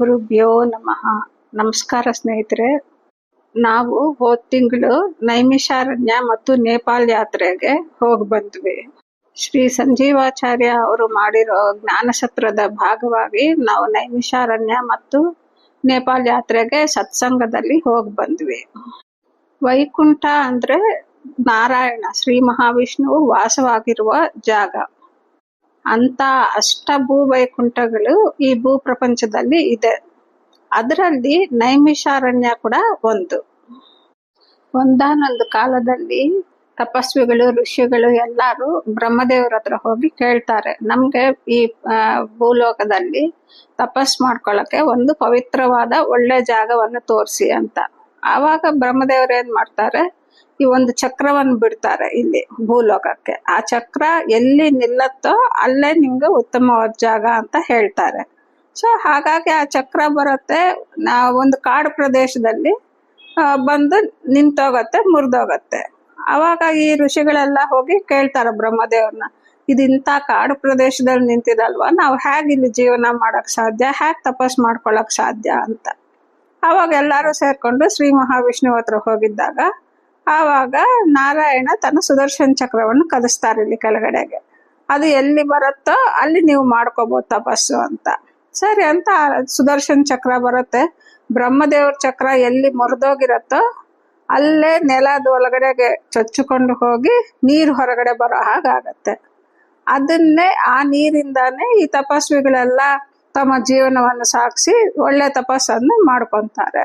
ಗುರುಭ್ಯೋ ನಮಃ. ನಮಸ್ಕಾರ ಸ್ನೇಹಿತರೆ. ನಾವು ಹೋದ ತಿಂಗಳು ನೈಮಿಷಾರಣ್ಯ ಮತ್ತು ನೇಪಾಳ ಯಾತ್ರೆಗೆ ಹೋಗಿ ಬಂದ್ವಿ. ಶ್ರೀ ಸಂಜೀವಾಚಾರ್ಯ ಅವರು ಮಾಡಿರೋ ಜ್ಞಾನಸತ್ರದ ಭಾಗವಾಗಿ ನಾವು ನೈಮಿಷಾರಣ್ಯ ಮತ್ತು ನೇಪಾಳ ಯಾತ್ರೆಗೆ ಸತ್ಸಂಗದಲ್ಲಿ ಹೋಗಿ ಬಂದ್ವಿ. ವೈಕುಂಠ ಅಂದ್ರೆ ನಾರಾಯಣ ಶ್ರೀ ಮಹಾವಿಷ್ಣುವು ವಾಸವಾಗಿರುವ ಜಾಗ. ಅಂತ ಭೂ ವೈಕುಂಠಗಳು ಈ ಭೂ ಪ್ರಪಂಚದಲ್ಲಿ ಇದೆ. ಅದರಲ್ಲಿ ನೈಮಿಷಾರಣ್ಯ ಕೂಡ ಒಂದಾನೊಂದು ಕಾಲದಲ್ಲಿ ತಪಸ್ವಿಗಳು ಋಷಿಗಳು ಎಲ್ಲಾರು ಬ್ರಹ್ಮದೇವ್ರ ಹತ್ರ ಹೋಗಿ ಕೇಳ್ತಾರೆ, ನಮ್ಗೆ ಈ ಭೂಲೋಕದಲ್ಲಿ ತಪಸ್ ಮಾಡ್ಕೊಳಕ್ಕೆ ಒಂದು ಪವಿತ್ರವಾದ ಒಳ್ಳೆ ಜಾಗವನ್ನು ತೋರಿಸಿ ಅಂತ. ಆವಾಗ ಬ್ರಹ್ಮದೇವ್ರ ಏನ್ ಮಾಡ್ತಾರೆ, ಈ ಒಂದು ಚಕ್ರವನ್ನು ಬಿಡ್ತಾರೆ ಇಲ್ಲಿ ಭೂಲೋಕಕ್ಕೆ. ಆ ಚಕ್ರ ಎಲ್ಲಿ ನಿಲ್ಲತ್ತೋ ಅಲ್ಲೇ ನಿಮ್ಗೆ ಉತ್ತಮವಾದ ಜಾಗ ಅಂತ ಹೇಳ್ತಾರೆ. ಸೊ ಹಾಗಾಗಿ ಆ ಚಕ್ರ ಬರುತ್ತೆ, ಒಂದು ಕಾಡು ಪ್ರದೇಶದಲ್ಲಿ ಬಂದು ನಿಂತೋಗತ್ತೆ, ಮುರಿದೋಗತ್ತೆ. ಅವಾಗ ಈ ಋಷಿಗಳೆಲ್ಲ ಹೋಗಿ ಕೇಳ್ತಾರೆ ಬ್ರಹ್ಮದೇವ್ರನ್ನ, ಇಂಥ ಕಾಡು ಪ್ರದೇಶದಲ್ಲಿ ನಿಂತಿದಲ್ವಾ, ನಾವು ಹೇಗೆ ಇಲ್ಲಿ ಜೀವನ ಮಾಡಕ್ ಸಾಧ್ಯ, ಹೇಗೆ ತಪಸ್ ಮಾಡ್ಕೊಳಕ್ ಸಾಧ್ಯ ಅಂತ. ಅವಾಗ ಎಲ್ಲಾರು ಸೇರ್ಕೊಂಡು ಶ್ರೀ ಮಹಾವಿಷ್ಣು ಹತ್ರ ಹೋಗಿದ್ದಾಗ ಆವಾಗ ನಾರಾಯಣ ತನ್ನ ಸುದರ್ಶನ ಚಕ್ರವನ್ನು ಕಲಿಸ್ತಾರೆ ಇಲ್ಲಿ ಕೆಳಗಡೆಗೆ. ಅದು ಎಲ್ಲಿ ಬರುತ್ತೋ ಅಲ್ಲಿ ನೀವು ಮಾಡ್ಕೋಬಹುದು ತಪಸ್ಸು ಅಂತ. ಸರಿ ಅಂತ ಸುದರ್ಶನ ಚಕ್ರ ಬರುತ್ತೆ. ಬ್ರಹ್ಮದೇವ್ರ ಚಕ್ರ ಎಲ್ಲಿ ಮುರಿದೋಗಿರತ್ತೋ ಅಲ್ಲೇ ನೆಲದ ಒಳಗಡೆಗೆ ಚೊಚ್ಚಿಕೊಂಡು ಹೋಗಿ ನೀರು ಹೊರಗಡೆ ಬರೋ ಹಾಗಾಗತ್ತೆ. ಅದನ್ನೇ ಆ ನೀರಿಂದಾನೇ ಈ ತಪಸ್ವಿಗಳೆಲ್ಲ ತಮ್ಮ ಜೀವನವನ್ನು ಸಾಗಿಸಿ ಒಳ್ಳೆ ತಪಸ್ಸನ್ನು ಮಾಡ್ಕೊಂತಾರೆ.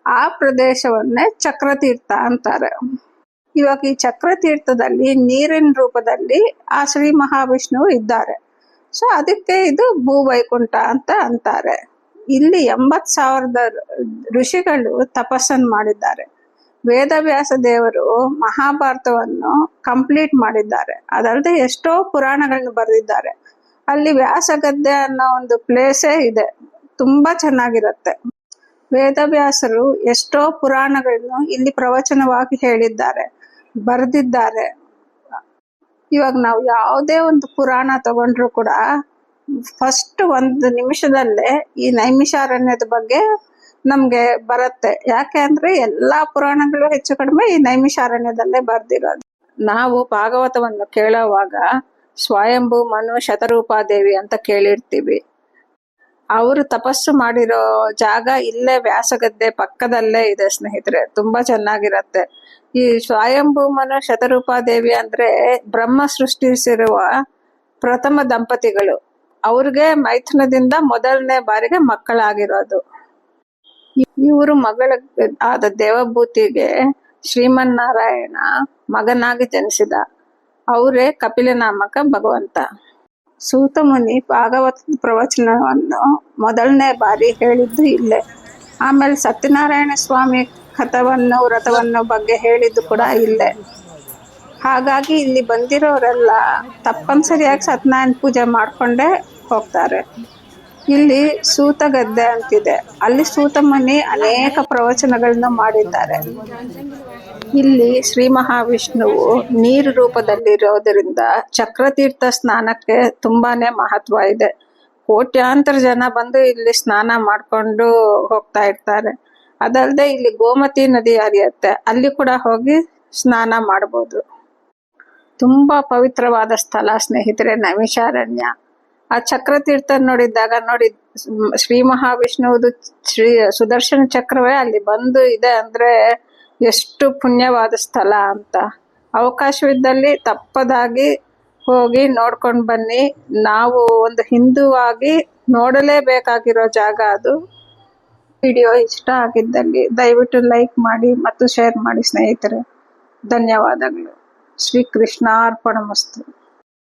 ಆ ಪ್ರದೇಶವನ್ನೇ ಚಕ್ರತೀರ್ಥ ಅಂತಾರೆ. ಇವಾಗ ಈ ಚಕ್ರತೀರ್ಥದಲ್ಲಿ ನೀರಿನ ರೂಪದಲ್ಲಿ ಆ ಶ್ರೀ ಮಹಾವಿಷ್ಣುವು ಇದ್ದಾರೆ. ಸೊ ಅದಕ್ಕೆ ಇದು ಭೂವೈಕುಂಠ ಅಂತ ಅಂತಾರೆ. ಇಲ್ಲಿ 80,000 ಋಷಿಗಳು ತಪಸ್ಸನ್ನು ಮಾಡಿದ್ದಾರೆ. ವೇದವ್ಯಾಸ ದೇವರು ಮಹಾಭಾರತವನ್ನು ಕಂಪ್ಲೀಟ್ ಮಾಡಿದ್ದಾರೆ. ಅದಲ್ಲದೆ ಎಷ್ಟೋ ಪುರಾಣಗಳನ್ನು ಬರೆದಿದ್ದಾರೆ. ಅಲ್ಲಿ ವ್ಯಾಸಗದ್ದೆ ಅನ್ನೋ ಒಂದು ಪ್ಲೇಸೇ ಇದೆ, ತುಂಬಾ ಚೆನ್ನಾಗಿರುತ್ತೆ. ವೇದವ್ಯಾಸರು ಎಷ್ಟೋ ಪುರಾಣಗಳನ್ನು ಇಲ್ಲಿ ಪ್ರವಚನವಾಗಿ ಹೇಳಿದ್ದಾರೆ, ಬರೆದಿದ್ದಾರೆ. ಇವಾಗ ನಾವು ಯಾವುದೇ ಒಂದು ಪುರಾಣ ತಗೊಂಡ್ರು ಕೂಡ ಫಸ್ಟ್ 1 ನಿಮಿಷದಲ್ಲೇ ಈ ನೈಮಿಷಾರಣ್ಯದ ಬಗ್ಗೆ ನಮ್ಗೆ ಬರುತ್ತೆ. ಯಾಕೆ ಅಂದ್ರೆ ಎಲ್ಲಾ ಪುರಾಣಗಳು ಹೆಚ್ಚು ಕಡಿಮೆ ಈ ನೈಮಿಷಾರಣ್ಯದಲ್ಲೇ ಬರ್ದಿರೋದು. ನಾವು ಭಾಗವತವನ್ನು ಕೇಳೋವಾಗ ಸ್ವಯಂಭೂ ಮನು ಶತರೂಪಾದೇವಿ ಅಂತ ಕೇಳಿರ್ತೀವಿ. ಅವರು ತಪಸ್ಸು ಮಾಡಿರೋ ಜಾಗ ಇಲ್ಲೇ ವ್ಯಾಸಗದ್ದೆ ಪಕ್ಕದಲ್ಲೇ ಇದೆ ಸ್ನೇಹಿತರೆ. ತುಂಬಾ ಚೆನ್ನಾಗಿರತ್ತೆ. ಈ ಸ್ವಯಂಭೂಮನು ಶತರೂಪಾದೇವಿ ಅಂದ್ರೆ ಬ್ರಹ್ಮ ಸೃಷ್ಟಿಸಿರುವ ಪ್ರಥಮ ದಂಪತಿಗಳು. ಅವ್ರಿಗೆ ಮೈಥುನದಿಂದ ಮೊದಲನೇ ಬಾರಿಗೆ ಮಕ್ಕಳಾಗಿರೋದು. ಇವರು ಮಗಳ ಆದ ದೇವಭೂತಿಗೆ ಶ್ರೀಮನ್ನಾರಾಯಣ ಮಗನಾಗಿ ಜನಿಸಿದ. ಅವರೇ ಕಪಿಲ ನಾಮಕ ಭಗವಂತ. ಸೂತ ಮುನಿ ಭಾಗವತದ ಪ್ರವಚನವನ್ನು ಮೊದಲನೇ ಬಾರಿ ಹೇಳಿದ್ದು ಇಲ್ಲೇ. ಆಮೇಲೆ ಸತ್ಯನಾರಾಯಣ ಸ್ವಾಮಿ ವ್ರತವನ್ನು ಬಗ್ಗೆ ಹೇಳಿದ್ದು ಕೂಡ ಇಲ್ಲೇ. ಹಾಗಾಗಿ ಇಲ್ಲಿ ಬಂದಿರೋರೆಲ್ಲ ತಪ್ಪನ್ಸರಿಯಾಗಿ ಸತ್ಯನಾರಾಯಣ ಪೂಜೆ ಮಾಡ್ಕೊಂಡೇ ಹೋಗ್ತಾರೆ. ಇಲ್ಲಿ ಸೂತ ಗದ್ದೆ ಅಂತಿದೆ, ಅಲ್ಲಿ ಸೂತ ಮುನಿ ಅನೇಕ ಪ್ರವಚನಗಳನ್ನು ಮಾಡಿದ್ದಾರೆ. ಇಲ್ಲಿ ಶ್ರೀ ಮಹಾವಿಷ್ಣುವು ನೀರು ರೂಪದಲ್ಲಿರೋದ್ರಿಂದ ಚಕ್ರತೀರ್ಥ ಸ್ನಾನಕ್ಕೆ ತುಂಬಾನೇ ಮಹತ್ವ ಇದೆ. ಕೋಟ್ಯಾಂತರ ಜನ ಬಂದು ಇಲ್ಲಿ ಸ್ನಾನ ಮಾಡ್ಕೊಂಡು ಹೋಗ್ತಾ ಇರ್ತಾರೆ. ಅದಲ್ಲದೆ ಇಲ್ಲಿ ಗೋಮತಿ ನದಿ ಹರಿಯುತ್ತೆ, ಅಲ್ಲಿ ಕೂಡ ಹೋಗಿ ಸ್ನಾನ ಮಾಡ್ಬೋದು. ತುಂಬಾ ಪವಿತ್ರವಾದ ಸ್ಥಳ ಸ್ನೇಹಿತರೆ ನೈಮಿಷಾರಣ್ಯ. ಆ ಚಕ್ರತೀರ್ಥ ನೋಡಿದಾಗ ನೋಡಿ, ಶ್ರೀ ಮಹಾವಿಷ್ಣುವುದು ಸುದರ್ಶನ ಚಕ್ರವೇ ಅಲ್ಲಿ ಬಂದು ಇದೆ ಅಂದ್ರೆ ಎಷ್ಟು ಪುಣ್ಯವಾದ ಸ್ಥಳ ಅಂತ. ಅವಕಾಶವಿದ್ದಲ್ಲಿ ತಪ್ಪದಾಗಿ ಹೋಗಿ ನೋಡ್ಕೊಂಡು ಬನ್ನಿ. ನಾವು ಒಂದು ಹಿಂದೂವಾಗಿ ನೋಡಲೇಬೇಕಾಗಿರೋ ಜಾಗ ಅದು. ವಿಡಿಯೋ ಇಷ್ಟ ಆಗಿದ್ದಲ್ಲಿ ದಯವಿಟ್ಟು ಲೈಕ್ ಮಾಡಿ ಮತ್ತು ಶೇರ್ ಮಾಡಿ ಸ್ನೇಹಿತರೆ. ಧನ್ಯವಾದಗಳು. ಶ್ರೀ ಕೃಷ್ಣಾರ್ಪಣಮಸ್ತು.